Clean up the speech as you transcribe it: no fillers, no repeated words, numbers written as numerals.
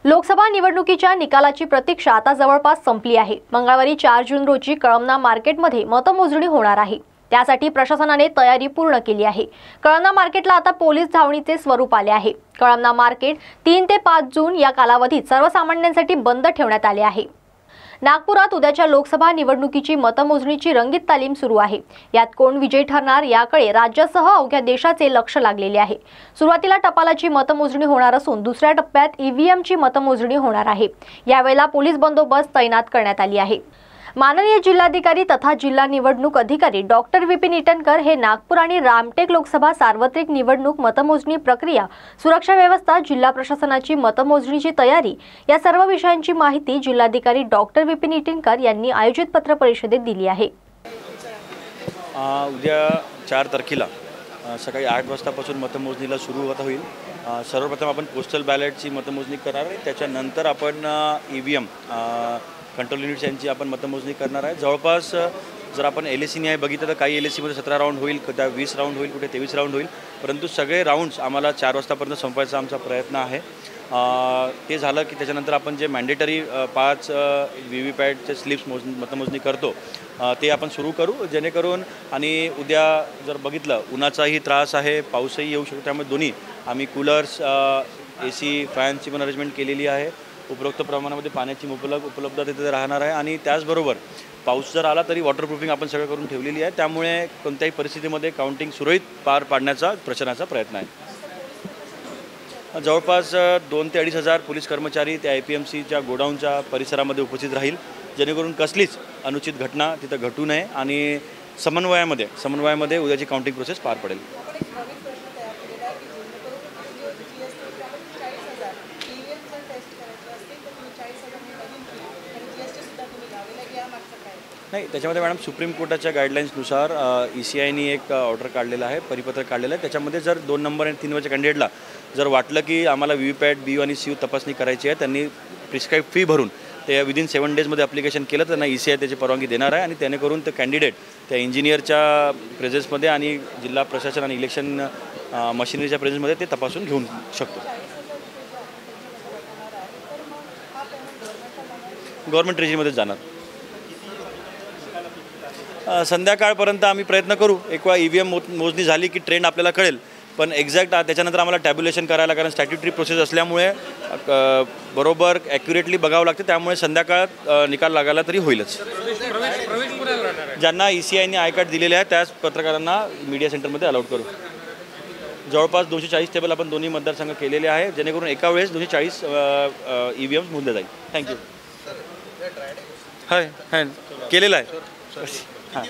लोकसभा निवडणुकीच्या निकालाची प्रतीक्षा आता जवळपास संपली आहे। मंगळवारी 4 जून रोजी कळमना मार्केटमध्ये मतमोजणी होणार आहे। त्यासाठी प्रशासनाने तयारी पूर्ण केली आहे। कळमना मार्केटला आता पोलीस धावणीचे स्वरूप आले आहे। कळमना मार्केट 3 ते 5 जून या कालावधीत सर्वसामान्यांसाठी बंद ठेवण्यात आले आहे। नागपुरात उद्याच्या लोकसभा निवडणुकीची मतमोजणीची रंगीत तालीम सुरू आहे। यात कोण विजयी ठरणार याकडे राज्यासह अवघ्या देशाचे लक्ष लागलेले आहे। सुरुवातीला टपालाची मतमोजणी होणार असून दुसऱ्या टप्प्यात ईव्हीएमची मतमोजणी होणार आहे। यावेळेला पोलीस बंदोबस्त तैनात करण्यात आली आहे। माननीय जिल्हाधिकारी तथा जिल्हा निवडणूक अधिकारी डॉक्टर विपिन ईटनकर हे नागपूर आणि रामटेक लोकसभा सार्वत्रिक निवडणूक मतमोजणी प्रक्रिया, सुरक्षा व्यवस्था, जिल्हा प्रशासनाची मतमोजणीची तयारी या सर्व विषयांची माहिती जिल्हाधिकारी डॉक्टर विपिन ईटनकर यांनी आयोजित पत्रपरिषदेत दिली आहे। उद्या 4 तारखेला सकाळी 8 वाजतापासून मतमोजणीला सुरुवात होईल। सर्वप्रथम आपण पोस्टल बॅलेटची मतमोजणी करणार आहे। त्याच्यानंतर आपण ईव्हीएम कंट्रोल युनिट्स यांची आपण मतमोजणी करणार आहे। जवळपास जर आपण LAC न्याय बघितलं तर काही LACमध्ये 17 राऊंड होईल, कुठे 20 राऊंड होईल, कुठे 23 राऊंड होईल, परंतु सगळे राऊंड्स आम्हाला 4 वाजतापर्यंत संपवायचा आमचा प्रयत्न आहे। ते झालं की त्याच्यानंतर आपण जे मॅन्डेटरी 5 VVPATचे स्लिप्स मतमोजणी करतो ते आपण सुरू करू, जेणेकरून आणि उद्या जर बघितलं उन्हाचाही त्रास आहे, पाऊसही येऊ शकतो, त्यामुळे दोन्ही आम्ही कूलर्स, AC, फॅनची पण अरेंजमेंट केलेली आहे। उपरोक्त प्रमाणामध्ये पाण्याची उपलब्धता तिथे राहणार आहे आणि त्याचबरोबर पाऊस जर आला तरी वॉटरप्रूफिंग आपण सगळं करून ठेवलेली आहे। त्यामुळे कोणत्याही परिस्थितीमध्ये काउंटिंग सुरळीत पार पाडण्याचा प्रशासनाचा प्रयत्न आहे। जवळपास 2 ते 2,500 पोलीस कर्मचारी त्या IPMCच्या गोडाऊनच्या परिसरामध्ये उपस्थित राहील, जेणेकरून कसलीच अनुचित घटना तिथं घटू नये आणि समन्वयामध्ये उद्याची काउंटिंग प्रोसेस पार पडेल। नाही, त्याच्यामध्ये मॅडम सुप्रीम कोर्टाच्या गाईडलाईन्सनुसार ECIने एक ऑर्डर काढलेला आहे, परिपत्रक काढलेलं आहे। त्याच्यामध्ये जर 2 नंबर आणि 3 नंबरच्या कॅन्डिडेटला जर वाटलं की आम्हाला VVPAT, BU आणि CU तपासणी करायची आहे, त्यांनी प्रिस्क्राईब फी भरून ते विदिन 7 डेजमध्ये ॲप्लिकेशन केलं तर त्यांना ECI त्याची परवानगी देणार आहे आणि त्यानेकरून ते कॅन्डिडेट त्या इंजिनियरच्या प्रेझेन्समध्ये आणि जिल्हा प्रशासन आणि इलेक्शन मशिनरीच्या प्रेझेन्समध्ये ते तपासून घेऊ शकतो। गव्हर्नमेंट ट्रेजरीमध्ये जाणार। संध्याकाळपर्यंत आम्ही प्रयत्न करू। एक वेळा EVM मोजणी झाली की ट्रेंड आपल्याला कळेल, पण एक्झॅक्ट त्याच्यानंतर आम्हाला टॅब्युलेशन करायला, कारण स्टॅट्युटरी प्रोसेस असल्यामुळे बरोबर ॲक्युरेटली बघावं लागते, त्यामुळे संध्याकाळात निकाल लागायला तरी होईलच। ज्यांना ECIने आय कार्ड दिलेले आहे त्याच पत्रकारांना मीडिया सेंटरमध्ये अलाउड करू। जवळपास 240 टेबल आपण दोन्ही मतदारसंघ केलेले आहे, जेणेकरून एका वेळेस 240 EVMs मोजले जाईल। थँक्यू। हाय केलेलं आहे। हां।